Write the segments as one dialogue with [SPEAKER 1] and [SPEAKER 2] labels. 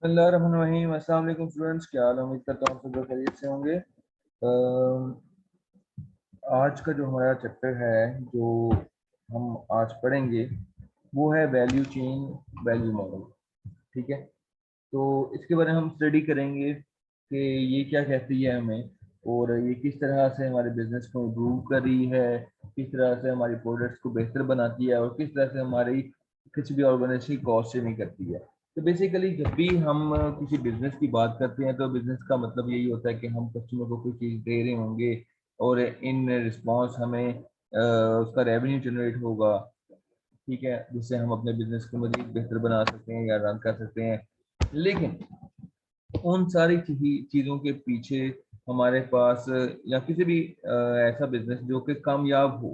[SPEAKER 1] बिस्मिल्लाहिर्रहमानिर्रहीम। अस्सलाम वालेकुम स्टूडेंट्स, क्या हाल है? उम्मीद करता हूँ आप सब खैरियत से होंगे। आज का जो हमारा चैप्टर है जो हम आज पढ़ेंगे वो है वैल्यू चेन, वैल्यू मॉडल। ठीक है, तो इसके बारे में हम स्टडी करेंगे कि ये क्या कहती है हमें, और ये किस तरह से हमारे बिजनेस को इम्प्रूव कर रही है, किस तरह से हमारी प्रोडक्ट्स को बेहतर बनाती है, और किस तरह से हमारी किसी भी ऑर्गेनाइजेशन की कॉस्ट सेविंग करती है। तो बेसिकली जब भी हम किसी बिजनेस की बात करते हैं तो बिजनेस का मतलब यही होता है कि हम कस्टमर को कोई चीज़ दे रहे होंगे और इन रिस्पॉन्स हमें उसका रेवेन्यू जनरेट होगा। ठीक है, जिससे हम अपने बिजनेस को मजीद बेहतर बना सकते हैं या रन कर सकते हैं। लेकिन उन सारी चीज़ों के पीछे हमारे पास या किसी भी ऐसा बिजनेस जो कि कामयाब हो,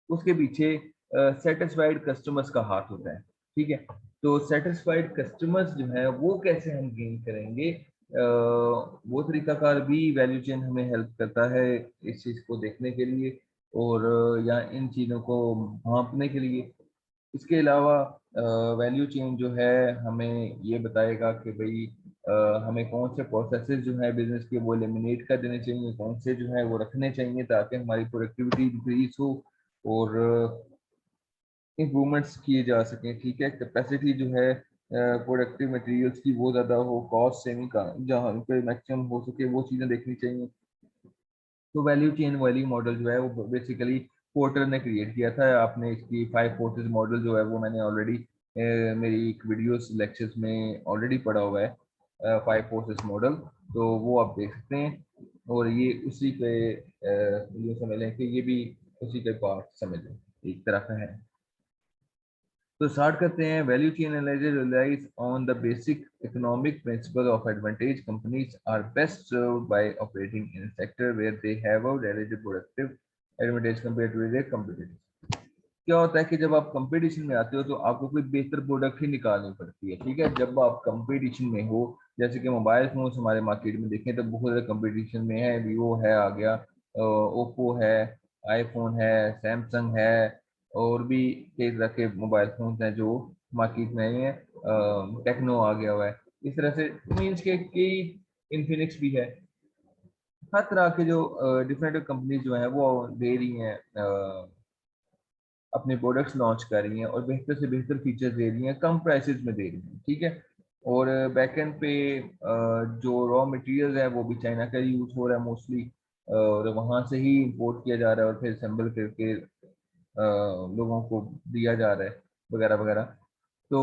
[SPEAKER 1] उसके पीछे सेटिस्फाइड कस्टमर्स का हाथ होता है। ठीक है, तो सेटिस्फाइड कस्टमर्स जो है वो कैसे हम गेन करेंगे, वो तरीकाकार भी वैल्यू चेन हमें हेल्प करता है इस चीज़ को देखने के लिए, और या इन चीज़ों को भांपने के लिए। इसके अलावा वैल्यू चेन जो है हमें ये बताएगा कि भाई हमें कौन से प्रोसेसेस जो है बिजनेस के वो एलिमिनेट कर देने चाहिए, कौन से जो है वो रखने चाहिए ताकि हमारी प्रोडक्टिविटी इंक्रीज हो और इम्प्रूवमेंट्स किए जा सकें। ठीक है, कैपेसिटी जो है प्रोडक्टिव मटेरियल्स की वो ज़्यादा हो, कॉस्ट सेविंग का जहाँ पे मैक्सिमम हो सके वो चीज़ें देखनी चाहिए। तो वैल्यू चेन वैल्यू मॉडल जो है वो बेसिकली पोर्टर ने क्रिएट किया था। आपने इसकी 5 फोर्सेस मॉडल जो है वो मैंने ऑलरेडी मेरी एक वीडियोस लेक्चर्स में ऑलरेडी पढ़ा हुआ है, 5 फोर्सेस मॉडल। तो वो आप देख सकते हैं, और ये उसी के ये समझ लें कि ये भी उसी के पार्ट समझ लें, एक तरह का है। तो स्टार्ट करते हैं। Value chain analysis relies on the basic economic principle of advantage companies are best served by operating in sector where they have a relative productive advantage compare to their competitors. क्या होता है कि जब आप competition में आते हो तो आपको कोई बेहतर प्रोडक्ट ही निकालनी पड़ती है। ठीक है, जब आप कंपटीशन में हो, जैसे कि मोबाइल फोन हमारे मार्केट में देखें तो बहुत ज़्यादा कंपटीशन में है। वीवो है, आ गया ओप्पो है, आईफोन है, सैमसंग है, और भी कई तरह के मोबाइल फोन हैं जो मार्केट में आए हैं। टेक्नो आ गया हुआ है, इस तरह से मीन्स के कई, इन्फिनिक्स भी है। हर तरह के जो डिफरेंट कंपनीज जो हैं वो दे रही हैं, अपने प्रोडक्ट्स लॉन्च कर रही हैं और बेहतर से बेहतर फीचर्स दे रही हैं, कम प्राइसेस में दे रही हैं। ठीक है, और बैकएंड पे जो रॉ मटेरियल है वो भी चाइना का यूज हो रहा है मोस्टली, और वहाँ से ही इंपोर्ट किया जा रहा है और फिर असेंबल करके लोगों को दिया जा रहा है, वगैरह वगैरह। तो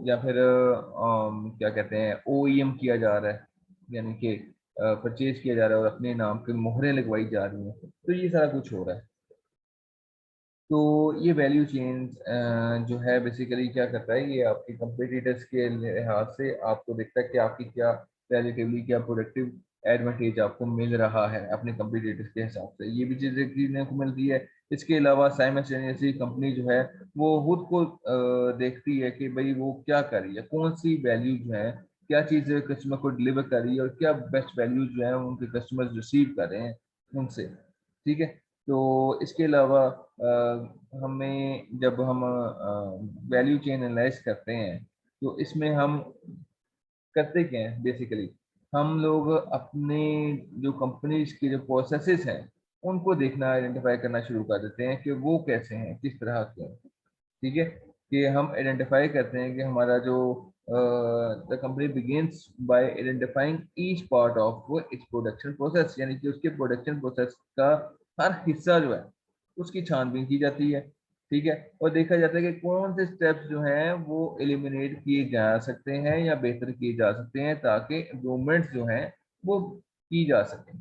[SPEAKER 1] या फिर क्या कहते हैं, ओईएम किया जा रहा है, यानी कि परचेज किया जा रहा है और अपने नाम के मोहरें लगवाई जा रही हैं। तो ये सारा कुछ हो रहा है। तो ये वैल्यू चेन जो है बेसिकली क्या करता है, ये आपके कंपटीटर्स के लिहाज से आपको देखता है कि आपकी क्या रिलेटिवली क्या प्रोडक्टिव एडवांटेज आपको मिल रहा है अपने कंपटीटर्स के हिसाब से। ये भी चीज़ें देखने को मिल रही है। इसके अलावा साइमल्टेनियसली कंपनी जो है वो खुद को देखती है कि भाई वो क्या कर रही है, कौन सी वैल्यू जो है, क्या चीज़ कस्टमर को डिलीवर कर रही है, और क्या बेस्ट वैल्यू जो है उनके कस्टमर्स रिसीव कर रहे हैं उनसे। ठीक है, तो इसके अलावा हमें जब हम वैल्यू चेन एनालाइज करते हैं तो इसमें हम करते क्या हैं बेसिकली, हम लोग अपने जो कंपनीज के जो प्रोसेसेस हैं उनको देखना, आइडेंटिफाई करना शुरू कर देते हैं कि वो कैसे हैं, किस तरह के हैं। ठीक है, कि हम आइडेंटिफाई करते हैं कि हमारा जो the company begins bye identifying each part of its production process, यानी कि उसके प्रोडक्शन प्रोसेस का हर हिस्सा जो है उसकी छानबीन की जाती है। ठीक है, और देखा जाता है कि कौन से स्टेप्स जो हैं वो एलिमिनेट किए जा सकते हैं या बेहतर किए जा सकते हैं ताकि इम्प्रूवमेंट्स जो हैं वो की जा सकें।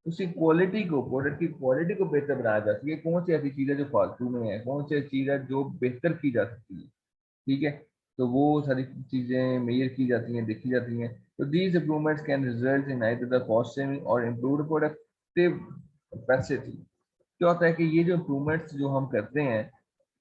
[SPEAKER 1] उसकी क्वालिटी को, प्रोडक्ट की क्वालिटी को बेहतर बनाया जा सके। कौन सी ऐसी चीज़ है जो फालतू में है, कौन सी ऐसी चीज़ है जो बेहतर की जा सकती है। ठीक है, तो वो सारी चीज़ें मेजर की जाती हैं, देखी जाती हैं। तो these improvements can result in either the cost saving और इम्प्रूव्ड प्रोडक्टिव कैपेसिटी। क्या होता है कि ये जो इम्प्रूवमेंट्स जो हम करते हैं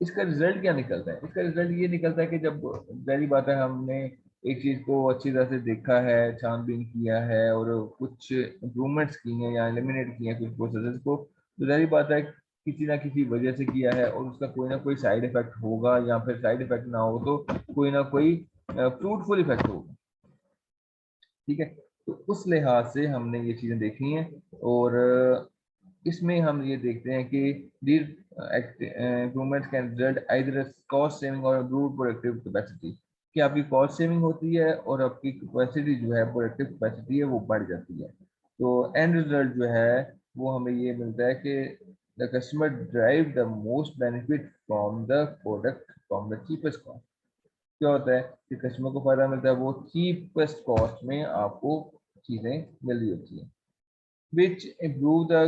[SPEAKER 1] इसका रिजल्ट क्या निकलता है? इसका रिजल्ट ये निकलता है कि जब, पहली बात है, हमने एक चीज़ को अच्छी तरह से देखा है, छानबीन किया है और कुछ इम्प्रूवमेंट्स की हैं या एलिमिनेट किए हैं कुछ प्रोसेसेस को, तो जाहिर बात है किसी ना किसी वजह से किया है और उसका कोई ना कोई साइड इफेक्ट होगा, या फिर साइड इफेक्ट ना हो तो कोई ना कोई फ्रूटफुल इफेक्ट होगा। ठीक है। तो उस लिहाज से हमने ये चीजें देखनी है। और इसमें हम ये देखते हैं कि these improvements can result either as cost saving और improved productive capacity, कि आपकी कॉस्ट सेविंग होती है और आपकी कैपेसिटी जो है, प्रोडक्टिव कैपेसिटी है, वो बढ़ जाती है। तो एंड रिजल्ट जो है वो हमें ये मिलता है कि the customer drive the most benefit from the product from the cheapest cost. क्या होता है कि कस्टमर को फायदा मिलता है, वो चीपेस्ट कॉस्ट में आपको चीजें मिल रही होती है, which improve the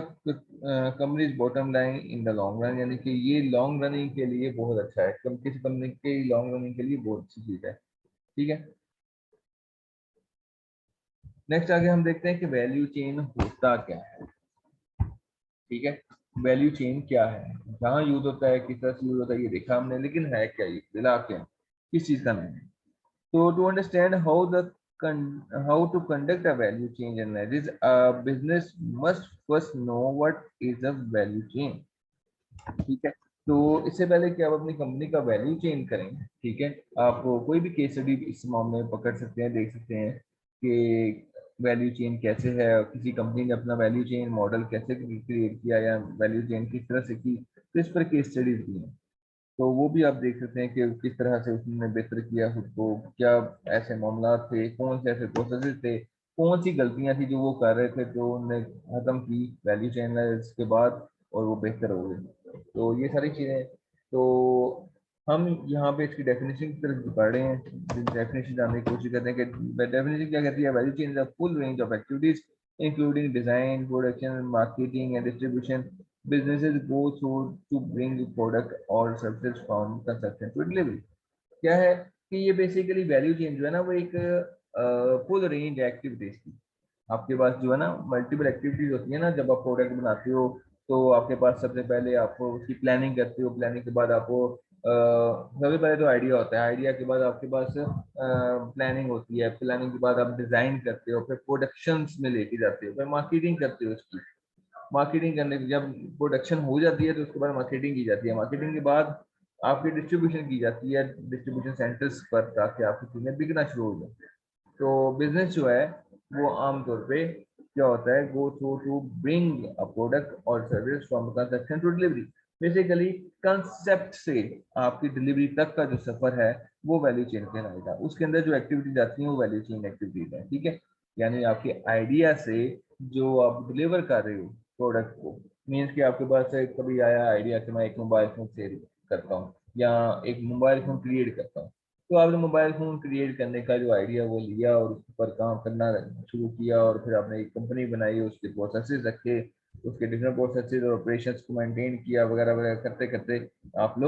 [SPEAKER 1] company's bottom line in the long run, यानी कि ये लॉन्ग रनिंग के लिए बहुत अच्छा है, किसी कंपनी के लॉन्ग रनिंग के लिए बहुत अच्छी चीज है। ठीक है। नेक्स्ट आगे हम देखते हैं कि वैल्यू चेन होता क्या है। ठीक है। वैल्यू चेन क्या है, कहाँ यूज होता है, किस तरह से यूज होता है, ये देखा हमने, लेकिन है क्या ये, दिला क्या, किस चीज का नाम है। So to understand how to conduct a value chain analysis, a business must first know what is a value chain. ठीक है। तो इससे पहले कि आप अपनी कंपनी का वैल्यू चेन करें, ठीक है, आप कोई भी केस स्टडी इस मामले में पकड़ सकते हैं, देख सकते हैं कि वैल्यू चेन कैसे है, किसी कंपनी ने अपना वैल्यू चेन मॉडल कैसे क्रिएट किया या वैल्यू चेन किस तरह से की, तो इस पर केस स्टडीज भी हैं। तो वो भी आप देख सकते हैं कि किस तरह से उसने बेहतर किया खुद को, क्या ऐसे मामला थे, कौन से ऐसे प्रोसेसेस थे, कौन सी गलतियां थी जो वो कर रहे थे, जो उन्होंने खत्म की वैल्यू चेन के बाद, और वो बेहतर हो गए। तो ये सारी चीजें, तो हम यहाँ पे इसकी डेफिनेशन की तरफ बढ़ रहे हैं, डेफिनेशन जानने की कोशिश करते हैं कि डेफिनेशन क्या कहती है। Value chain is a full range of activities including design, production, marketing and distribution businesses go through to bring product or services from conception to delivery। क्या है कि ये बेसिकली वैल्यू चेन जो है ना, वो एक फुल रेंज एक्टिविटीज की, आपके पास जो है ना मल्टीपल एक्टिविटीज होती है ना, जब आप प्रोडक्ट बनाते हो तो आपके पास सबसे पहले आप उसकी प्लानिंग करते हो, प्लानिंग के बाद आपको सबसे पहले तो आइडिया होता है, आइडिया के बाद आपके पास प्लानिंग होती है, प्लानिंग के बाद आप डिजाइन करते हो, फिर प्रोडक्शन में लेके जाते हो, फिर मार्केटिंग करते हो उसकी, मार्केटिंग करने की जब प्रोडक्शन हो जाती है तो उसके बाद मार्केटिंग की जाती है, मार्केटिंग के बाद आपकी डिस्ट्रीब्यूशन की जाती है डिस्ट्रीब्यूशन सेंटर्स पर, ताकि आपकी चीजें बिकना शुरू हो जाए। तो बिजनेस जो है वो आमतौर पे क्या होता है, go through to bring a product और service from conception to delivery. Basically concept से आपकी डिलीवरी तक का जो सफर है वो वैल्यू चेन कहलाएगा, उसके अंदर जो एक्टिविटीज आती हैं वो वैल्यू चेन एक्टिविटीज है। ठीक है। यानी आपके आइडिया से जो आप डिलीवर कर रहे हो प्रोडक्ट को, मीन्स कि आपके पास कभी आया आइडिया कि मैं एक मोबाइल फोन सेल करता हूँ या एक मोबाइल फोन क्रिएट करता हूँ, तो आपने मोबाइल फोन क्रिएट करने का जो आइडिया वो लिया और उस पर काम करना शुरू किया, और फिर आपने एक कंपनी बनाई, उसके प्रोसेसेस रखे, उसके डिफरेंट प्रोसेसेस और ऑपरेशंस को मेंटेन किया, वगैरह वगैरह करते करते आप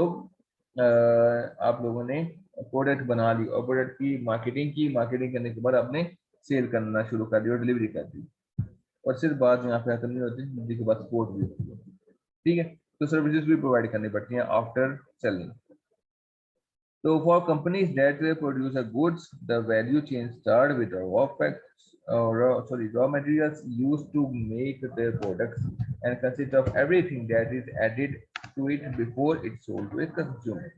[SPEAKER 1] लोगों ने प्रोडक्ट बना ली, और प्रोडक्ट की मार्केटिंग की, मार्केटिंग करने के बाद आपने सेल करना शुरू कर दिया और डिलीवरी कर दी। और सिर्फ बात यहाँ पे खत्म नहीं होती, डिलीवरी के बाद सपोर्ट भी होती है। ठीक है। तो सर्विसेज भी प्रोवाइड करनी पड़ती हैं after selling. So for companies that produce a goods, the value chain start with the raw materials used to make their products and consist of everything that is added to it before it's sold to a consumer।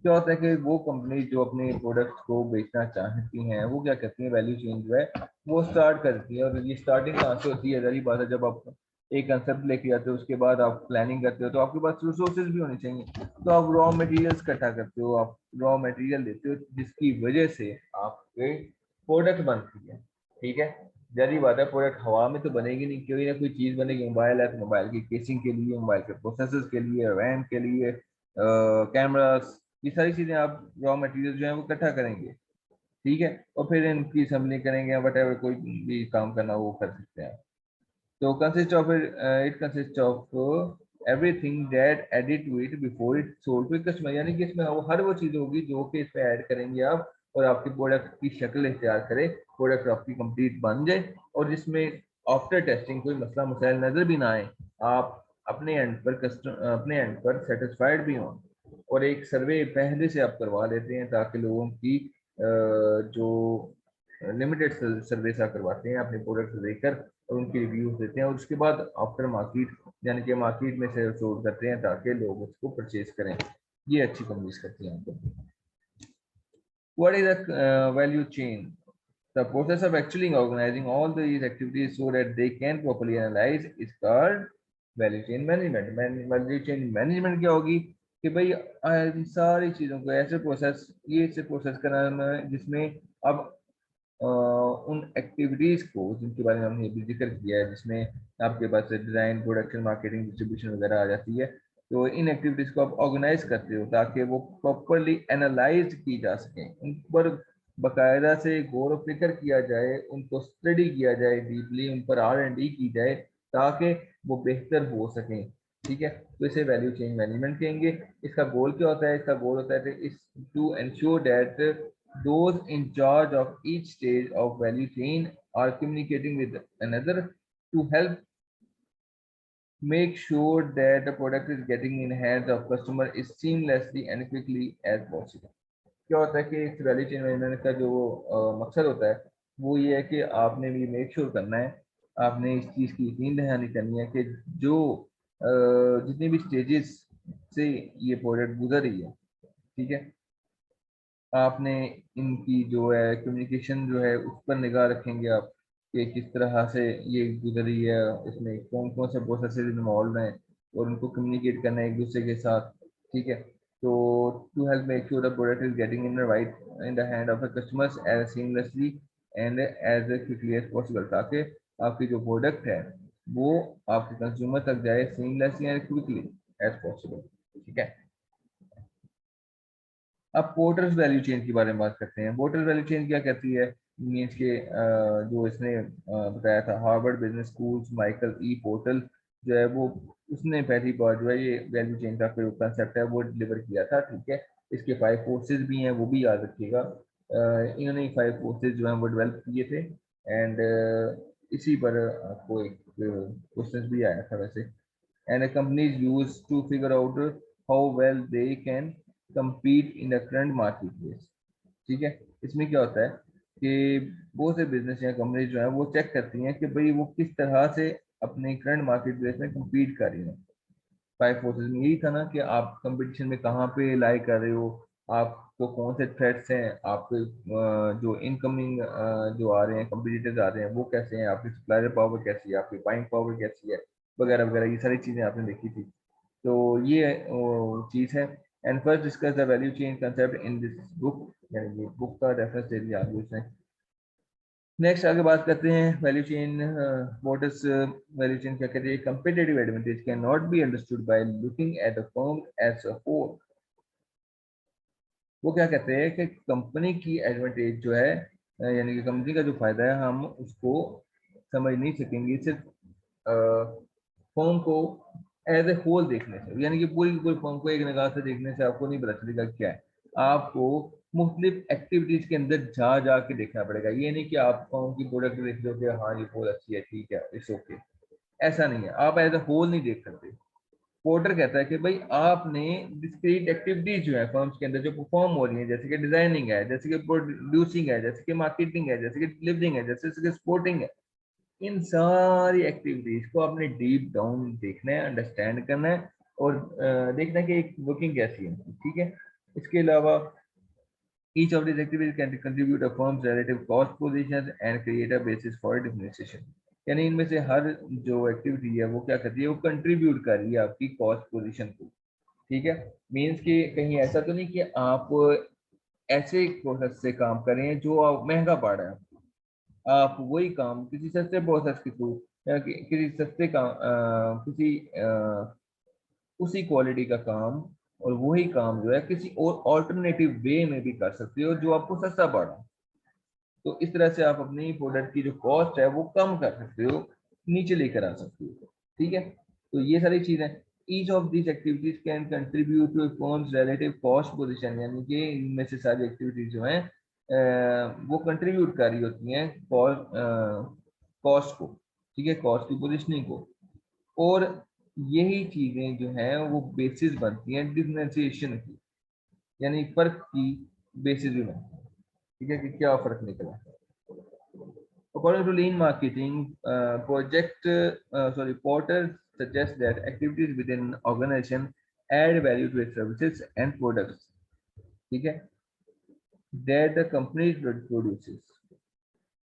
[SPEAKER 1] क्या होता है कि वो company जो अपने products को बेचना चाहती हैं, वो क्या करती हैं, वैल्यू चेन जो है वो स्टार्ट करती है। और ये स्टार्टिंग कहाँ से होती है, जरी बात है, जब आप एक कंसेप्ट लेके आते हो, उसके बाद आप प्लानिंग करते हो, तो आपके पास रिसोर्सेज भी होने चाहिए, तो आप रॉ मटेरियल्स इकट्ठा करते हो, आप रॉ मटेरियल लेते हो, जिसकी वजह से आपके प्रोडक्ट बनती है। ठीक है। जरी बात है, प्रोडक्ट हवा में तो बनेगी नहीं, कोई ना कोई चीज बनेगी, मोबाइल है तो मोबाइल की केसिंग के लिए, मोबाइल के प्रोसेसर्स के लिए, रैम के लिए, कैमरास, ये सारी चीजें आप रॉ मटेरियल जो है वो इकट्ठा करेंगे। ठीक है। और फिर इनकी असेंबली करेंगे, वट एवर कोई भी काम करना वो कर सकते हैं। तो consist of it consists of everything that added to it before it sold to customer, यानी कि इसमें वो हर वो चीज होगी जो कि इस पे ऐड करेंगे आप, और आपकी प्रोडक्ट की शक्ल इख्तियार करे, प्रोडक्ट आपकी कंप्लीट बन जाए, और जिसमें आफ्टर टेस्टिंग कोई मसला मसाइल नजर भी ना आए, आप अपने एंड पर सेटिस्फाइड भी हों। और एक सर्वे पहले से आप करवा लेते हैं, ताकि लोगों की जो लिमिटेड सर्वे सा करवाते हैं अपने प्रोडक्ट देखकर, और उनकी रिव्यूज देते हैं, और उसके बाद आफ्टर मार्केट यानी कि मार्केट में से सोल्व करते हैं, ताकि लोग उसको परचेज करें। ये अच्छी कंपनीज करती हैं। What is the value chain? The process of actually organizing all these activities so that they can properly analyze is called value chain management. Value chain management क्या होगी कि भाई इन सारी चीजों को ऐसे प्रोसेस ये ऐसे प्रोसेस कराना है जिसमें अब उन एक्टिविटीज को जिनके बारे में हमने अभी जिक्र किया है, जिसमें आपके पास डिजाइन, प्रोडक्शन, मार्केटिंग, डिस्ट्रीब्यूशन वगैरह आ जाती है, तो इन एक्टिविटीज को आप ऑर्गेनाइज करते हो ताकि वो प्रॉपरली एनालाइज की जा सके, उन पर बाकायदा से गौर व फिक्र किया जाए, उनको स्टडी किया जाए डीपली, उन पर R&D की जाए ताकि वो बेहतर हो सकें। ठीक है, तो इसे वैल्यू चेन मैनेजमेंट कहेंगे। इसका गोल क्या होता है? इसका गोल होता है इस to ensure that those in charge of each stage of value chain are communicating with another to help make sure that the product is getting in hands of customer is seamlessly and quickly as possible। क्या होता है कि इस value chain management का जो मकसद होता है वो ये है कि आपने भी मेक श्योर करना है, आपने इस चीज़ की यकीन दहानी करनी है कि जो जितनी भी स्टेजेस से ये प्रोडक्ट गुजर रही है, ठीक है, आपने इनकी जो है कम्युनिकेशन जो है उस पर निगाह रखेंगे आप कि किस तरह से ये गुजरी है, इसमें कौन कौन से प्रोसेसेस इन्वॉल्व हैं और उनको कम्युनिकेट करना है एक दूसरे के साथ। ठीक है, तो to help make sure the product is getting in the right in the hand of the customers as seamlessly and as quickly as possible, ताकि आपकी जो प्रोडक्ट है वो आपके कंज्यूमर तक जाए seamlessly and quickly as possible. ठीक है, अब पोर्टर्स वैल्यू चेन के बारे में बात करते हैं। पोर्टर्स वैल्यू चेन क्या कहती है? मीन्स के जो इसने बताया था Harvard business school Michael E portal जो है वो उसने पहली बार जो है ये वैल्यू चेन का कोई कंसेप्ट है वो डिलीवर किया था। ठीक है, इसके 5 फोर्सेज भी हैं, वो भी याद रखिएगा। इन्होंने 5 फोर्सेज जो हैं वो डेवलप किए थे एंड इसी पर आपको एक क्वेश्चन भी आया था वैसे। and a company is used to figure out how well they can compete in the current marketplace। ठीक है, इसमें क्या होता है कि बहुत से बिजनेस या कंपनी जो है वो चेक करती हैं कि भाई वो किस तरह से अपने करंट मार्केट प्लेस में compete कर रही हैं। 5 फोर्सेस में यही था ना कि आप कंपटीशन में कहाँ पे लाई कर रहे हो, आपको कौन से थ्रेट्स हैं, आपके जो इनकमिंग जो आ रहे हैं कंपटीटर्स आ रहे हैं वो कैसे हैं, आपकी सप्लायर पावर कैसी है, आपकी बाइंग पावर कैसी है, वगैरह वगैरह, ये सारी चीज़ें आपने देखी थी। तो ये चीज़ है। And first discuss the value chain concept in this book, यानी ये बुक का रेफरेंस दे दिया आपको इसने। नेक्स्ट आगे बात करते हैं value chain. What is value chain क्या कहती है? Competitive advantage can not be understood by looking at the firm as a whole. वो क्या कहते हैं कि कंपनी की एडवांटेज जो है यानी कि कंपनी का जो फायदा है हम उसको समझ नहीं सकेंगे सिर्फ फर्म को एज ए होल देखने से, यानी कि पूरी पूरी फर्म को एक निगाह से देखने से आपको नहीं पता चलेगा क्या है। आपको मुख्तलिफ एक्टिविटीज के अंदर जा जा के देखना पड़ेगा। ये नहीं कि आप फर्म की प्रोडक्ट देख लो कि हाँ ये बहुत अच्छी है, ठीक है, इट्स ओके, ऐसा नहीं है। आप एज ए होल नहीं देख सकते। पोर्टर कहता है कि भाई आपने डिस्क्रीट एक्टिविटीज जो है फर्म्स के अंदर जो परफॉर्म हो रही है, जैसे कि डिजाइनिंग है, जैसे कि प्रोड्यूसिंग है, जैसे कि मार्केटिंग है, जैसे कि डिलीवरिंग है, जैसे कि स्पोर्टिंग है, इन सारी एक्टिविटीज को आपने डीप डाउन देखना है, अंडरस्टैंड करना है और देखना है कि एक वर्किंग कैसी है। ठीक है, इसके अलावा each of these activities can contribute a firm's relative cost positions and create a basis for differentiation। यानी इनमें से हर जो एक्टिविटी है वो क्या करती है? वो कंट्रीब्यूट कर रही है आपकी कॉस्ट पोजीशन को। ठीक है, मीन्स कि कहीं ऐसा तो नहीं कि आप ऐसे प्रोसेस से काम कर रहे हैं जो महंगा पड़ रहा है, आप वही काम किसी सस्ते प्रोसेस के थ्रू या किसी सस्ते काम किसी उसी क्वालिटी का काम और वही काम जो है किसी और ऑल्टरनेटिव वे में भी कर सकते हो जो आपको सस्ता पड़ा। तो इस तरह से आप अपनी प्रोडक्ट की जो कॉस्ट है वो कम कर सकते हो, नीचे लेकर आ सकते हो। ठीक है, तो ये सारी चीजें each of these activities can contribute to firm's relative cost position, यानी कि इनमें से सारी एक्टिविटीज जो हैं वो कंट्रीब्यूट कर रही होती हैं कॉस्ट को। ठीक है, कॉस्ट की पोजिशनिंग को। और यही चीजें जो हैं वो बेसिस बनती हैं डिफरेंशिएशन की, यानी फर्क की बेसिस भी बनती है। ठीक है, कि क्या फर्क निकला। According to lean marketing, Porter suggests that activities within organization add value to its services and products, ठीक है, that the company produces।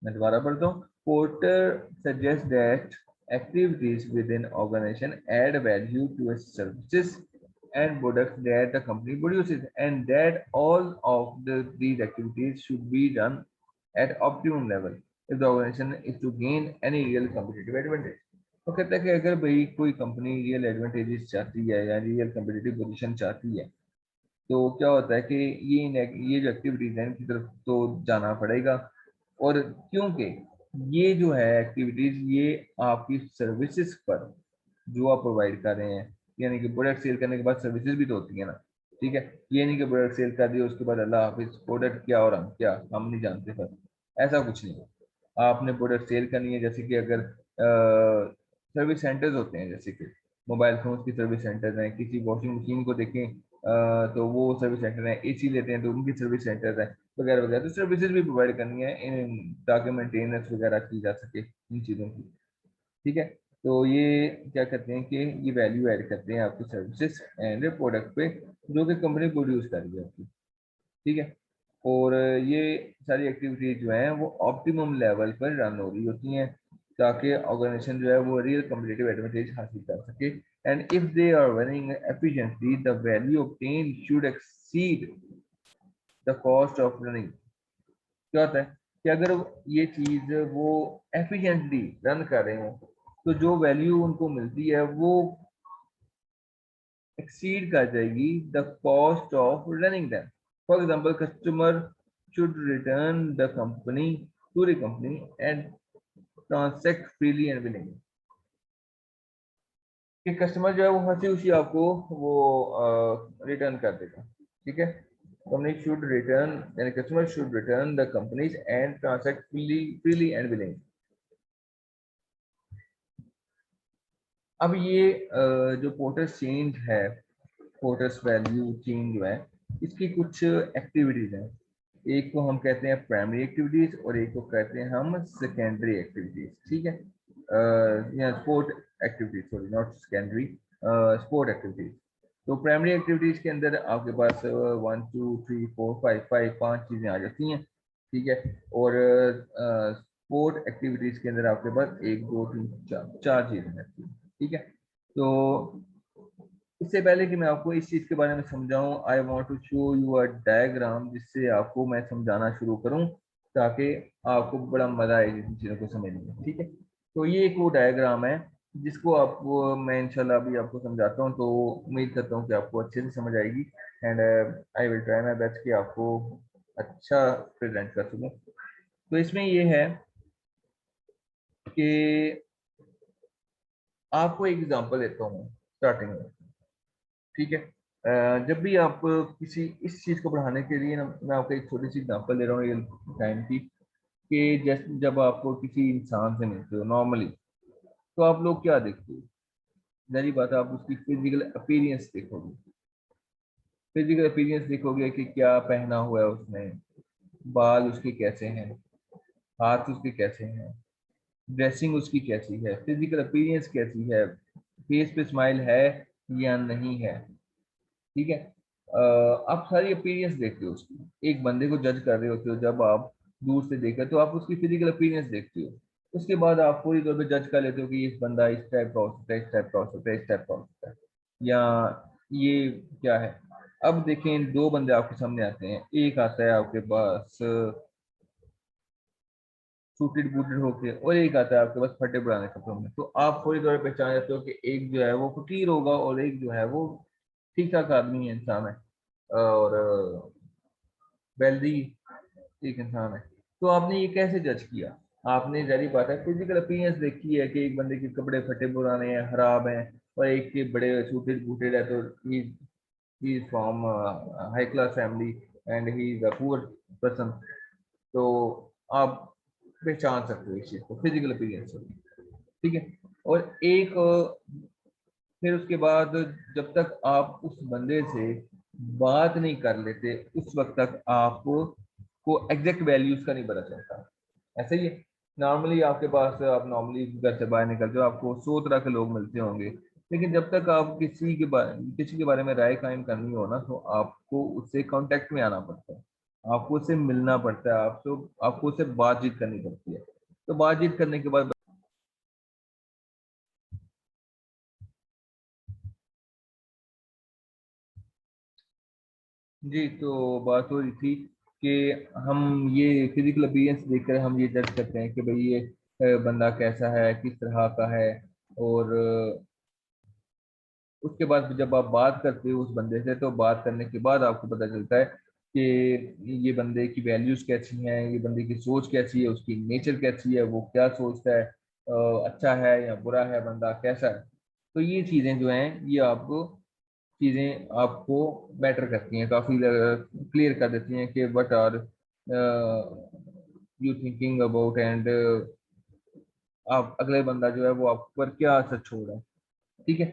[SPEAKER 1] मैं दोबारा पढ़ता हूँ. Porter suggest that activities within organization add value to its services and products that the company produces, and that all of these activities should be done at optimum level if the organization is to gain any real competitive advantage. तो कहता है कि अगर भाई कोई company real advantages चाहती है या रियल कम्पिटिटिव पोजीशन चाहती है, तो क्या होता है कि ये जो एक्टिविटीज हैं इनकी तरफ तो जाना पड़ेगा. और क्योंकि ये जो है एक्टिविटीज ये आपकी सर्विसेज पर जो आप प्रोवाइड कर रहे हैं, यानी कि प्रोडक्ट सेल करने के बाद सर्विसेज भी तो होती है ना. ठीक है, ये नहीं कि प्रोडक्ट सेल कर दिया उसके बाद अल्लाह हाफिज, प्रोडक्ट क्या और हम नहीं जानते. पर ऐसा कुछ नहीं है. आपने प्रोडक्ट सेल करनी है, जैसे कि अगर सर्विस सेंटर्स होते हैं, जैसे कि मोबाइल फोन की सर्विस सेंटर्स हैं, किसी वॉशिंग मशीन को देखें तो वो सर्विस सेंटर है, एसी लेते हैं तो उनकी सर्विस सेंटर्स है, वगैरह वगैरह. तो सर्विसेज भी प्रोवाइड करनी है ताकि मेंटेनेंस वगैरह की जा सके इन चीज़ों की. ठीक है, तो ये क्या करते हैं कि ये वैल्यू ऐड करते हैं आपकी सर्विसेज एंड प्रोडक्ट पे जो कि कंपनी प्रोड्यूस कर रही है आपकी. ठीक है, और ये सारी एक्टिविटीज जो हैं वो ऑप्टिमम लेवल पर रन हो रही होती हैं ताकि ऑर्गेनाइजेशन जो है वो रियल कम्पिटिटिव एडवांटेज हासिल कर सके. And if they are running efficiently the value obtain should exceed the cost of running. क्या होता है कि अगर ये चीज वो एफिशिएंटली रन कर रहे हो तो जो वैल्यू उनको मिलती है वो exceed कर जाएगी the cost of running them. For example, customer should return to the company and transact freely and willingly. कि कस्टमर जो है वो हंसी खुशी आपको वो रिटर्न कर देगा. ठीक है, कंपनी शुड रिटर्न यानी customer should return the companies and transact freely and willingly. अब ये जो पोर्टर चेंज है, पोर्टर्स वैल्यू चेंज जो है, इसकी कुछ एक्टिविटीज हैं. एक को हम कहते हैं प्राइमरी एक्टिविटीज और एक को कहते हैं हम सेकेंडरी एक्टिविटीज. ठीक है, या sport activities, sorry not secondary, sport activities. तो प्राइमरी एक्टिविटीज के अंदर आपके पास 1 2 3 4 5 5 चीजें आ जाती हैं. ठीक है, और स्पोर्ट एक्टिविटीज के अंदर आपके पास 1 2 3 4 चीजें रहती हैं. ठीक है, तो इससे पहले कि मैं आपको इस चीज के बारे में समझाऊं, I want to show you a diagram जिससे आपको मैं समझाना शुरू करूं ताकि आपको बड़ा मजा आए इन चीजों को समझने में. ठीक है, तो ये एक वो डायग्राम है जिसको आपको मैं इंशाल्लाह अभी आपको समझाता हूं, तो उम्मीद करता हूं कि आपको अच्छे से समझ आएगी and I will try my best कि आपको अच्छा प्रेजेंट कर सकूं. तो इसमें ये है कि आपको एक एग्जांपल देता हूं स्टार्टिंग में. ठीक है, जब भी आप किसी इस चीज को बढ़ाने के लिए ना, मैं आपको एक छोटी सी एग्जांपल दे रहा हूँ रियल टाइम की, कि जैसे जब आपको किसी इंसान से मिलते हो नॉर्मली तो आप लोग क्या देखते हो. पहली बात है आप उसकी फिजिकल अपीयरेंस देखोगे. फिजिकल अपीयरेंस देखोगे कि क्या पहना हुआ है उसने, बाल उसके कैसे हैं, हाथ उसके कैसे हैं, ड्रेसिंग उसकी कैसी है, फिजिकल अपीयरेंस कैसी है, फेस पे स्माइल है या नहीं है. ठीक है, आप सारी अपीयरेंस देखते हो उसकी. एक बंदे को जज कर रहे होते हो जब आप दूर से देखकर, तो आप उसकी फिजिकल अपीयरेंस देखते हो. उसके बाद आप पूरी तौर पे जज कर लेते हो कि इस बंदा इस टाइप का हो सकता है, इस टाइप का हो सकता है, इस टाइप का हो सकता है, या ये क्या है. अब देखें दो बंदे आपके सामने आते हैं, एक आता है आपके पास सूटेड बूटेड होके और एक आता है आपके पास फटे पुराने कपड़ों में. तो आप पूरी तौर पर पहचान जाते हो कि एक जो है वो फकीर होगा और एक जो है वो ठीक ठाक आदमी है, इंसान है, और वेल्दी एक इंसान है. तो आपने ये कैसे जज किया. आपने जारी बात है फिजिकल अपीयरेंस देखी है कि एक बंदे के कपड़े फटे पुराने हैं, खराब हैं, और एक के बड़े सूटेड बूटेड है, तो he is from high class family and he is a poor person. तो आप पहचान सकते हो इस चीज को फिजिकल अपीयरेंस से. ठीक है, और एक फिर उसके बाद जब तक आप उस बंदे से बात नहीं कर लेते उस वक्त तक आपको को एग्जैक्ट वैल्यूज का नहीं पता चलता. ऐसा ही है, नॉर्मली आपके पास आप नॉर्मली घर से बाहर निकलते हो आपको 100 तरह के लोग मिलते होंगे, लेकिन जब तक आप किसी के बारे में राय कायम करनी हो ना, तो आपको उससे कांटेक्ट में आना पड़ता है. आपको उससे मिलना पड़ता है, आपको आपको उससे बातचीत करनी पड़ती है। तो बातचीत करने के बाद, जी तो बात हो रही थी कि हम ये फिजिकल अपीयरेंस देखकर हम ये जज करते हैं कि भाई ये बंदा कैसा है, किस तरह का है। और उसके बाद जब आप बात करते हो उस बंदे से, तो बात करने के बाद आपको पता चलता है कि ये बंदे की वैल्यूज कैसी हैं, ये बंदे की सोच कैसी है, उसकी नेचर कैसी है, वो क्या सोचता है, अच्छा है या बुरा है, बंदा कैसा है। तो ये चीज़ें जो हैं ये आपको चीज़ें आपको बेटर करती हैं, काफ़ी क्लियर कर देती हैं कि what are you thinking about, and आप अगले बंदा जो है वो आप पर क्या असर छोड़ रहा है। ठीक है।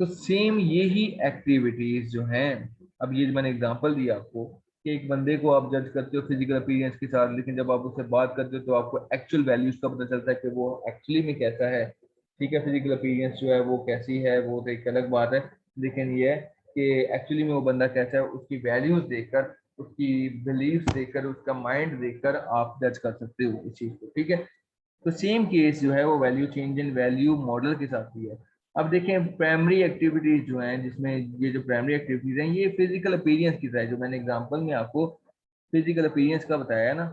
[SPEAKER 1] तो सेम यही एक्टिविटीज जो हैं, अब ये जो मैंने एग्जांपल दिया आपको कि एक बंदे को आप जज करते हो फिजिकल अपीयरेंस के साथ, लेकिन जब आप उससे बात करते हो तो आपको एक्चुअल वैल्यूज का पता चलता है कि वो एक्चुअली में कैसा है। ठीक है, फिजिकल अपीयरेंस जो है वो कैसी है वो तो एक अलग बात है, लेकिन ये है कि एक्चुअली में वो बंदा कैसा है, उसकी वैल्यूज देखकर, उसकी बिलीव्स देखकर, उसका माइंड देखकर आप जज कर सकते हो उस चीज को। ठीक है। तो सेम केस जो है वो value change in value model के साथ भी है। अब देखें प्राइमरी एक्टिविटीज जो हैं, जिसमें ये जो प्राइमरी एक्टिविटीज हैं ये फिजिकल अपीयरेंस की तरह है, जो मैंने एग्जांपल में आपको फिजिकल अपीयरेंस का बताया है ना।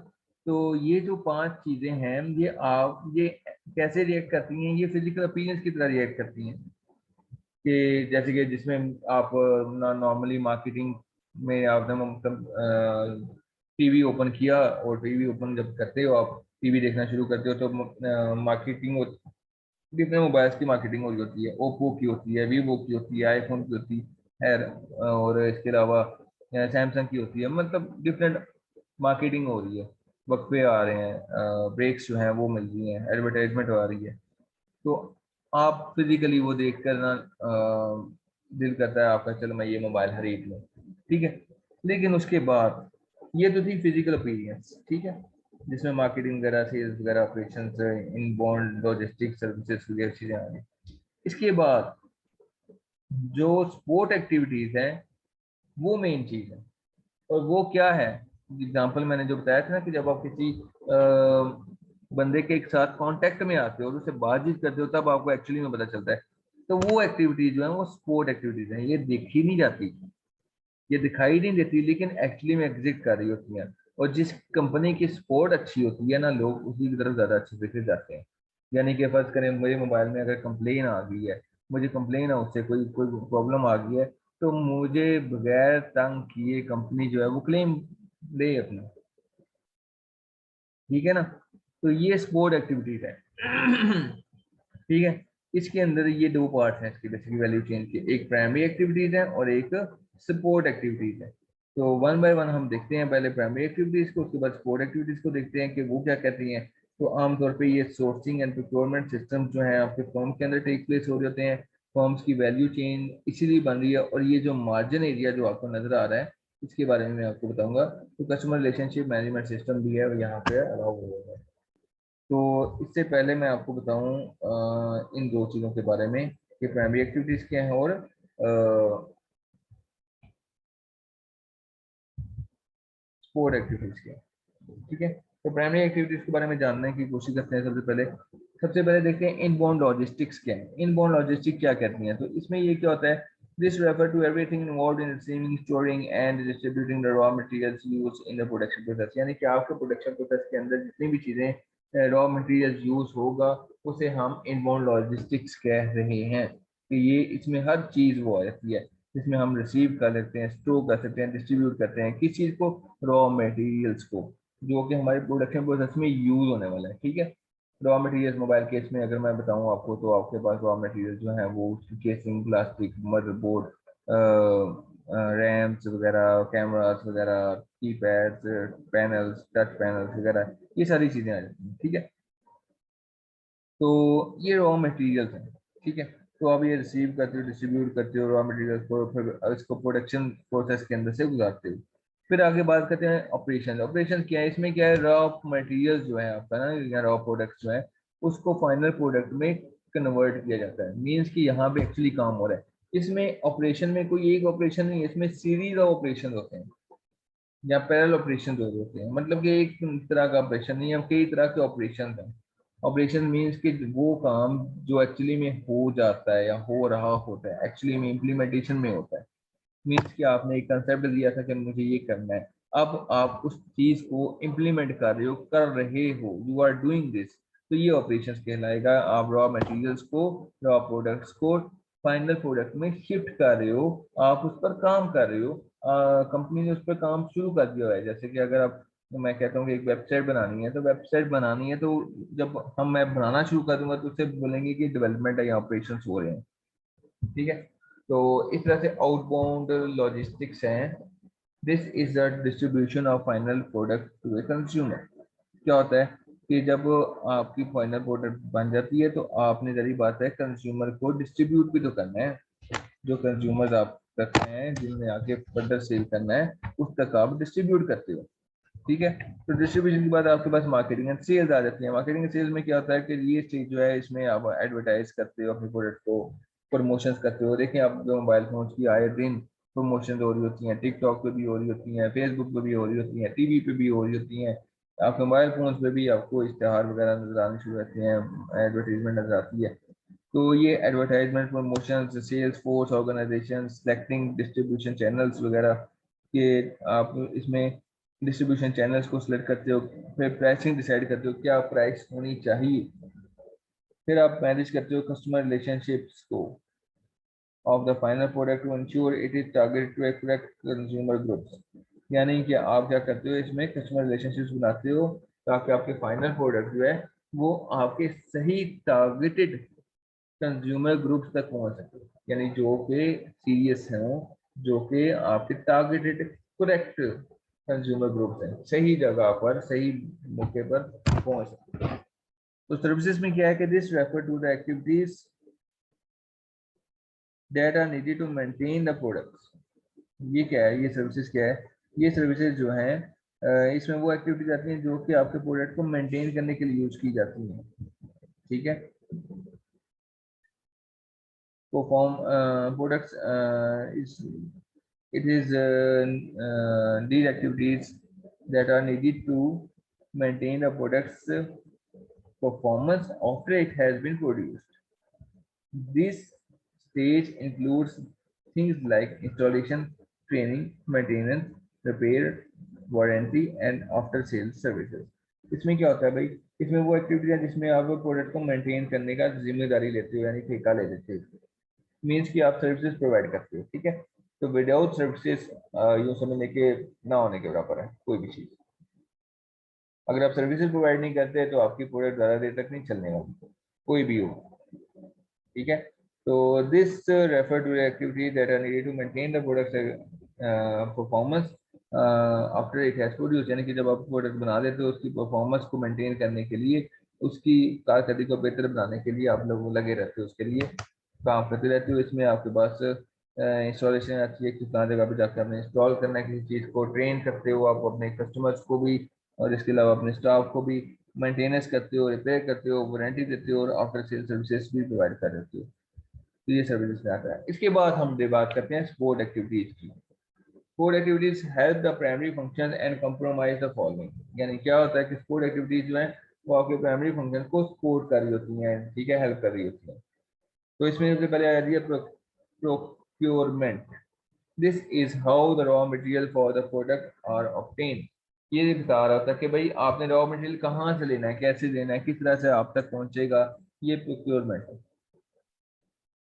[SPEAKER 1] तो ये जो पांच चीजें हैं ये कैसे रिएक्ट करती हैं, ये फिजिकल अपीयरेंस की तरह रिएक्ट करती हैं। कि जैसे कि जिसमें आप नॉर्मली मार्केटिंग में आपने मतलब टीवी ओपन किया, और टीवी ओपन जब करते हो आप, टीवी देखना शुरू करते हो, तो मार्केटिंग डिफरेंट मोबाइल्स की मार्केटिंग हो रही होती है, ओप्पो की होती है, वीवो की होती है, आईफोन की होती है, और इसके अलावा सैमसंग की होती है, मतलब डिफरेंट मार्केटिंग हो रही है, वक्फे आ रहे हैं, ब्रेक्स जो हैं वो मिल रही हैं, एडवर्टाइजमेंट आ रही है। तो आप फिजिकली वो देख कर ना दिल करता है आपका, चलो मैं ये मोबाइल खरीद लूँ। ठीक है। लेकिन उसके बाद ये तो थी फिजिकल अपीयरेंस। ठीक है, जिसमें मार्केटिंग वगैरह, सेल्स वगैरह, operation, in bond, logistic services वगैरह चीजें आ रही। इसके बाद जो स्पोर्ट एक्टिविटीज है वो मेन चीज है। और वो क्या है, एग्जाम्पल मैंने जो बताया था ना कि जब आप किसी बंदे के एक साथ कांटेक्ट में आते हो और उससे बातचीत करते हो तब आपको एक्चुअली में पता चलता है। तो वो एक्टिविटीज जो है वो स्पोर्ट एक्टिविटीज हैं, ये देखी नहीं जाती, ये दिखाई नहीं देती, लेकिन एक्चुअली में एग्जिस्ट कर रही होती हैं। और जिस कंपनी की स्पोर्ट अच्छी होती है ना, लोग उसी की तरफ ज्यादा अच्छे से जाते हैं। यानी कि फर्ज करें मेरे मोबाइल में अगर कंप्लेन आ गई है, मुझे कंप्लेन है उससे, कोई कोई प्रॉब्लम आ गई है, तो मुझे बगैर तंग किए कंपनी जो है वो क्लेम दे अपना। ठीक है ना। तो ये स्पोर्ट एक्टिविटीज है। ठीक है। इसके अंदर ये दो पार्ट हैं इसके बेसिक वैल्यू चेन के, एक प्राइमरी एक्टिविटीज है और एक सपोर्ट एक्टिविटीज है। तो वन बाय वन हम देखते हैं, पहले प्राइमरी एक्टिविटीज को, उसके बाद सपोर्ट एक्टिविटीज को देखते हैं कि वो क्या कहती हैं। तो आमतौर पे ये सोर्सिंग एंड प्रोक्योरमेंट सिस्टम जो है आपके फर्म के अंदर टेक प्लेस हो रहे होते हैं। फर्म्स की वैल्यू चेन इसीलिए बन रही है, और ये जो मार्जिन एरिया जो आपको नजर आ रहा है इसके बारे में मैं आपको बताऊंगा। तो कस्टमर रिलेशनशिप मैनेजमेंट सिस्टम भी है यहाँ पे अलाउ हुआ है। तो इससे पहले मैं आपको बताऊं इन दो चीज़ों के बारे में कि प्राइमरी एक्टिविटीज क्या है और स्पोर्ट एक्टिविटीज क्या है। ठीक है। तो प्राइमरी एक्टिविटीज के बारे में जानने की कोशिश करते हैं। सबसे पहले देखते हैं इनबाउंड लॉजिस्टिक्स क्या है। इनबाउंड लॉजिस्टिक क्या कहती हैं, तो इसमें ये क्या होता है, this refer to everything involved in receiving, storing and distributing the raw materials use in the production process. यानी कि आपके प्रोडक्शन प्रोसेस के अंदर जितनी भी चीजें रॉ मटेरियल्स यूज होगा उसे हम इनबाउंड लॉजिस्टिक्स कह रहे हैं। कि ये इसमें हर चीज वो आ जाती है जिसमें हम रिसीव कर लेते हैं, स्टोर कर सकते हैं, डिस्ट्रीब्यूट करते हैं किस चीज को, रॉ मटेरियल्स को, जो कि हमारे प्रोडक्शन प्रोसेस में यूज होने वाला है। ठीक है। रॉ मटेरियल्स मोबाइल केस में अगर मैं बताऊं आपको, तो आपके पास रॉ मटेरियल जो है वो केसिंग, प्लास्टिक, मदरबोर्ड, रैम्स वगैरह, कैमरास वगैरह, कीपैड्स, पैनल्स, टच पैनल्स वगैरह, ये सारी चीजें आ जाती हैं। ठीक है। तो ये रॉ मटेरियल्स हैं। ठीक है। तो आप ये रिसीव करते हो, डिस्ट्रीब्यूट करते हो रॉ मटेरियल्स को, फिर इसको प्रोडक्शन प्रोसेस के अंदर से गुजारते हो। फिर आगे बात करते हैं ऑपरेशन। ऑपरेशन क्या है, इसमें क्या है, रॉ मटेरियल जो है आपका ना, या रॉ प्रोडक्ट जो है उसको फाइनल प्रोडक्ट में कन्वर्ट किया जाता है। मीन्स कि यहाँ पे एक्चुअली काम हो रहा है। इसमें ऑपरेशन में कोई एक ऑपरेशन नहीं है, इसमें सीरीज ऑफ ऑपरेशन होते हैं। या पैरेलल ऑपरेशन हो रहे होते हैं, मतलब कि एक तरह का ऑपरेशन नहीं है, कई तरह के ऑपरेशन हैं। ऑपरेशन मीन्स कि वो काम जो एक्चुअली में हो जाता है या हो रहा होता है, एक्चुअली में इम्प्लीमेंटेशन में होता है। मीन्स कि आपने एक कंसेप्ट दिया था कि मुझे ये करना है, अब आप उस चीज को इम्प्लीमेंट कर रहे हो, यू आर डूइंग दिस, तो ये ऑपरेशन कहलाएगा। आप रॉ मटेरियल्स को, रॉ प्रोडक्ट्स को फाइनल प्रोडक्ट में शिफ्ट कर रहे हो, आप उस पर काम कर रहे हो। कंपनी ने उस पर काम शुरू कर दिया है। जैसे कि अगर आप, मैं कहता हूँ कि एक वेबसाइट बनानी है, तो वेबसाइट बनानी है तो जब मैं बनाना शुरू कर दूंगा तो उससे बोलेंगे कि डेवलपमेंट है या ऑपरेशन हो रहे हैं, ठीक है। तो इस तरह से आउटबाउंड लॉजिस्टिक्स हैं। This is the distribution of final product to a consumer. क्या होता है कि जब आपकी फाइनल प्रोडक्ट बन जाती है तो आपने, जरी बात है, कंज्यूमर को डिस्ट्रीब्यूट भी तो करना है। जो कंज्यूमर्स आप करते हैं, जिनमें आके प्रोडक्ट सेल करना है, उस तक आप डिस्ट्रीब्यूट करते हो, ठीक है। तो डिस्ट्रीब्यूशन के बाद आपके पास मार्केटिंग एंड सेल्स आ जाती है। मार्केटिंग एंड सेल्स में क्या होता है कि ये स्टेज जो है, इसमें आप एडवर्टाइज करते हो अपने प्रोडक्ट को, प्रमोशंस करते हो। देखिए, आप जो मोबाइल फोन की आए दिन प्रमोशन हो रही होती हैं, टिकटॉक पे भी हो रही होती हैं, फेसबुक पे भी हो रही होती हैं, टीवी पे भी हो रही होती हैं, आपके मोबाइल फोन पे भी आपको इश्तेहार वगैरह नजर आने शुरू होते हैं, एडवर्टीजमेंट नजर आती है। तो ये advertisement, promotion, sales force organisation, selecting distribution channels वगैरह के, आप इसमें डिस्ट्रीब्यूशन चैनल्स को सिलेक्ट करते हो, फिर प्राइसिंग डिसाइड करते हो क्या प्राइस होनी चाहिए, फिर आप मैनेज करते हो कस्टमर रिलेशनशिप्स को of the final product to ensure it is targeted to correct consumer groups. यानी कि आप क्या करते हो, इसमें कस्टमर रिलेशनशिप्स बनाते हो ताकि आपके फाइनल प्रोडक्ट जो है वो आपके सही टारगेटेड कंज्यूमर ग्रुप्स तक पहुंच सके, यानी जो कि सीरियस हैं, जो कि आपके टारगेटेड करेक्ट कंज्यूमर ग्रुप्स हैं, सही जगह पर सही मौके पर पहुंच सके। तो सर्विसेज में क्या है कि this refer to the activities that are needed to maintain the products. ये क्या है, ये सर्विसेज क्या है, ये सर्विसेज जो हैं, इसमें वो एक्टिविटीज आती हैं जो कि आपके प्रोडक्ट को मेंटेन करने के लिए यूज की जाती हैं, ठीक है। Perform products is, it is these activities that are needed to maintain the product's performance after it has been produced. This stage includes things like installation, training, maintenance, repair, warranty and after sales services. इसमें क्या होता है भाई, इसमें वो activity है जिसमें आप प्रोडक्ट को मेंटेन करने का जिम्मेदारी लेते हो, यानी ठेका ले लेते हो। मीन्स कि आप सर्विसेज प्रोवाइड करते हो, ठीक है। तो विदाउट सर्विसेज यूँ समझने के ना होने के बराबर है कोई भी चीज। अगर आप सर्विसेज प्रोवाइड नहीं करते तो आपकी प्रोडक्ट ज़्यादा देर तक नहीं चलने वाली, कोई भी हो, ठीक है। तो this refer to activity that are needed to maintain the product performance after it has produce, यानी कि जब आप प्रोडक्ट बना देते हो उसकी परफॉर्मेंस को मेंटेन करने के लिए, उसकी कारकर्दगी को बेहतर बनाने के लिए आप लोग लगे रहते हो, उसके लिए काम करते रहते हो। इसमें आपके पास इंस्टॉलेशन आती है, किस जगह पे जाकर आपने इंस्टॉल करना है किसी चीज़ को, ट्रेन करते हो आप अपने कस्टमर्स को भी, और इसके अलावा अपने स्टाफ को भी मेंटेनेंस करते हो, रिपेयर करते हो, वारंटी देते हो और आफ्टर सेल सर्विसेज भी प्रोवाइड कर देते हो। तो ये सर्विसेज में आता है। इसके बाद हम बात करते हैं सपोर्ट एक्टिविटीज की। Support activities help the primary function and compromise the following. यानी क्या होता है कि सपोर्ट एक्टिविटीज जो है वो आपके प्राइमरी फंक्शन को सपोर्ट कर रही होती हैं, ठीक है, हेल्प कर रही होती हैं। तो इसमें सबसे पहले आ रही है procurement. This is how the raw material for the product are obtain. ये बता रहा था कि भाई आपने रॉ मटेरियल कहाँ से लेना है, कैसे लेना है, किस तरह से आप तक पहुंचेगा, ये प्रोक्योरमेंट है,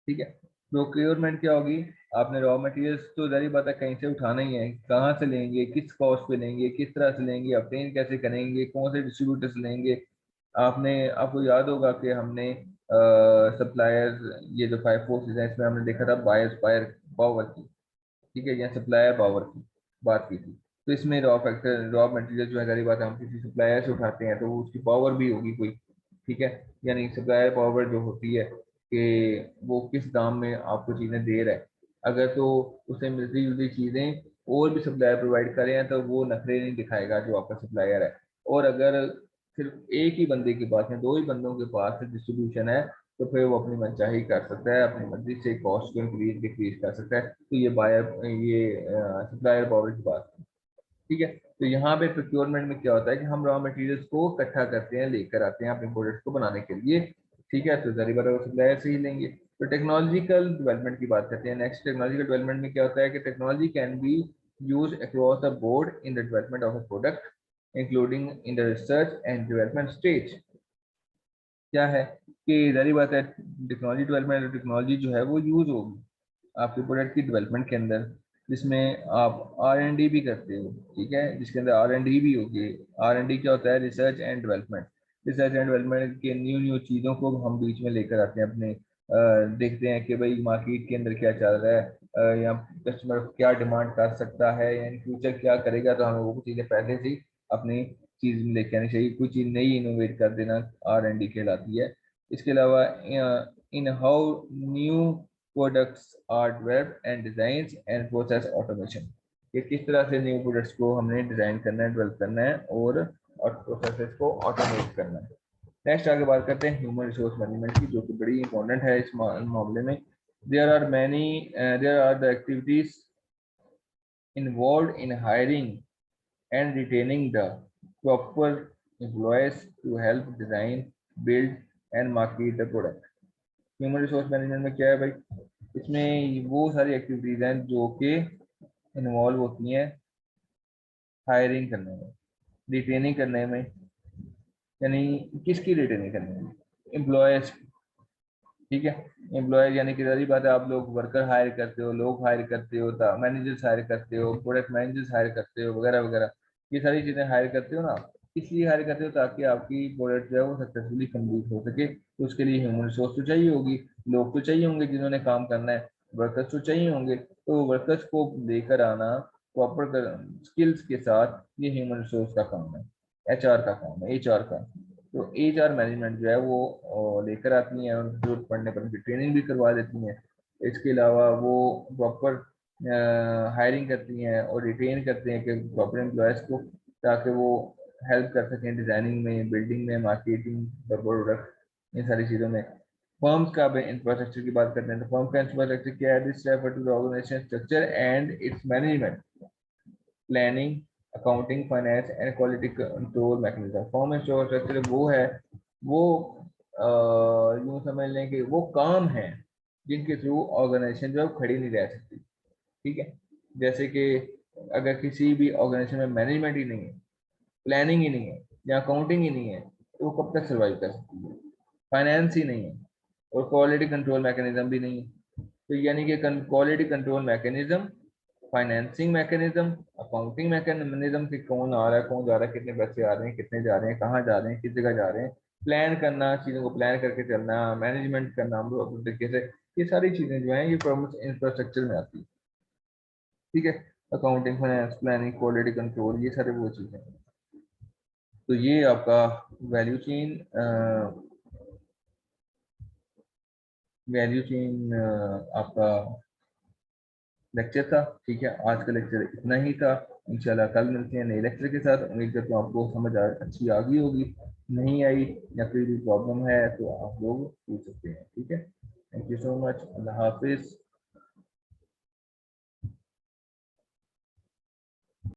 [SPEAKER 1] ठीक है। प्रोक्योरमेंट क्या होगी, आपने रॉ मटेरियल्स तो जरी बात है कहीं से उठाना ही है, कहाँ से लेंगे, किस कॉस्ट पे लेंगे, किस तरह से लेंगे, ऑब्टेन कैसे करेंगे, कौन से डिस्ट्रीब्यूटर से लेंगे। आपको याद होगा कि हमने सप्लायर्स, ये जो 5 फोर्सेज है इसमें हमने देखा था बायर्स, बायर पावर की, ठीक है, या सप्लायर पावर की बात की थी। तो इसमें रॉ फैक्टर, रॉ मटेरियल जो है, जारी बात है, हम किसी सप्लायर से उठाते हैं तो वो उसकी पावर भी होगी कोई, ठीक है। यानी सप्लायर पावर जो होती है कि वो किस दाम में आपको चीज़ें दे रहा है। अगर तो उसे मिलती जुलती चीज़ें और भी सप्लायर प्रोवाइड करें हैं तो वो नखरे नहीं दिखाएगा जो आपका सप्लायर है। और अगर सिर्फ एक ही बंदे के पास या दो ही बंदों के पास डिस्ट्रीब्यूशन है तो फिर वो अपनी मनचाही कर सकता है, अपनी मर्जी से कॉस्ट को इंक्रीज डिक्रीज कर सकता है। तो ये बायर, ये सप्लायर पावर की बात है, ठीक है। तो यहाँ पे प्रोक्योरमेंट में क्या होता है कि हम रॉ मटेरियल्स को इकट्ठा करते हैं, लेकर आते हैं अपने प्रोडक्ट्स को बनाने के लिए, ठीक है। तो जाहिर बात है वो सप्लायर से ही लेंगे। तो टेक्नोलॉजिकल डेवलपमेंट की बात करते हैं। नेक्स्ट टेक्नोलॉजिकल डेवलपमेंट में क्या होता है कि technology can be use across the board in the development of a product including in the research and development stage. क्या है कि जारी बात है टेक्नोलॉजी डेवलपमेंट, टेक्नोलॉजी जो है वो यूज होगी आपके प्रोडक्ट की डेवलपमेंट के अंदर, जिसमें आप R&D भी करते हो, ठीक है, जिसके अंदर R&D भी होगी। R&D क्या होता है? Research and development. Research and development के न्यू न्यू चीज़ों को हम बीच में लेकर आते हैं अपने, देखते हैं कि भाई मार्केट के अंदर क्या चल रहा है, या कस्टमर क्या डिमांड कर सकता है, या इन फ्यूचर क्या करेगा, तो हमें वो चीज़ें पहले से ही अपनी चीज़ में लेके आनी चाहिए। कुछ चीज़ नई इनोवेट कर देना R&D कहलाती है। इसके अलावा in how new products are developed and design and process automation, कि किस तरह से न्यू प्रोडक्ट्स को हमने डिजाइन करना है, डेवलप करना है और प्रोसेसेस को ऑटोमेट करना है। नेक्स्ट आगे बात करते हैं ह्यूमन रिसोर्स मैनेजमेंट की, जो कि बड़ी इंपॉर्टेंट है इस मामले में। There are the activities involved in hiring and retaining the proper employees to help design, build and market the product। Human resource management में क्या है भाई? इसमें वो सारी एक्टिविटीज हैं जो कि इन्वॉल्व होती हैं हायरिंग करने में, रिटेनिंग करने में, यानी किसकी रिटेनिंग करने में? एम्प्लॉयज, ठीक है। एम्प्लॉयज यानी कि सारी बात है, आप लोग वर्कर हायर करते हो, लोग हायर करते हो, मैनेजर्स हायर करते हो, प्रोडक्ट मैनेजर्स हायर करते हो, वगैरह वगैरह, ये सारी चीजें हायर करते हो ना। इसलिए हायर करते हो ताकि आपकी प्रोडक्ट जो है वो सक्सेसफुली कंप्लीट हो सके। तो उसके लिए ह्यूमन रिसोर्स तो चाहिए होगी, लोग तो चाहिए होंगे जिन्होंने काम करना है, वर्कर्स तो चाहिए होंगे। तो वर्कर्स को लेकर आना प्रॉपर स्किल्स के साथ, ये ह्यूमन रिसोर्स का काम है, HR का काम है, HR का। तो HR मैनेजमेंट जो है वो लेकर आती हैं और जरूरत पड़ने पर उनकी ट्रेनिंग भी करवा देती हैं। इसके अलावा वो प्रॉपर हायरिंग करती हैं और रिटेन करते हैं कि प्रॉपर एम्प्लॉयज़ को, ताकि वो हेल्प कर सकें डिज़ाइनिंग में, बिल्डिंग में, मार्केटिंग, प्रोडक्ट, इन सारी चीज़ों में। फर्म्स का इंफ्रास्ट्रक्चर की बात करते हैं तो फर्म का इंफ्रास्ट्रक्चर क्या है? This refer to the organisation structure and its management, planning, accounting, finance and quality control mechanism. Form infrastructure वो है, वो यूँ समझ लें कि वो काम है जिनके थ्रू ऑर्गेनाइजेशन जो है वो खड़ी नहीं रह सकती, ठीक है। जैसे कि अगर किसी भी ऑर्गेनाइजेशन में मैनेजमेंट ही नहीं है, प्लानिंग ही नहीं है, या अकाउंटिंग ही नहीं है, तो वो कब तक सर्वाइव कर सकती है? फाइनेंस ही नहीं है और क्वालिटी कंट्रोल मैकेनिज्म भी नहीं है। तो यानी कि quality control mechanism, financing mechanism, accounting mechanism कि कौन आ रहा है, कौन जा रहा है, कितने पैसे आ रहे हैं, कितने जा रहे हैं, कहाँ जा रहे हैं, किस जगह जा रहे हैं, प्लान करना, चीज़ों को प्लान करके चलना, मैनेजमेंट करना अपने तरीके से, ये सारी चीज़ें जो हैं ये प्रमुख इंफ्रास्ट्रक्चर में आती है, ठीक है। Accounting, finance, planning, quality control, ये सारे वो चीज़ें हैं। तो ये आपका वैल्यू चेन आपका लेक्चर था, ठीक है। आज का लेक्चर इतना ही था। इंशाल्लाह कल मिलते हैं नए लेक्चर के साथ। उम्मीद करता हूँ आपको समझ अच्छी आ गई होगी। नहीं आई या कोई भी प्रॉब्लम है तो आप लोग पूछ सकते हैं, ठीक है। Thank you so much. Allah Hafiz.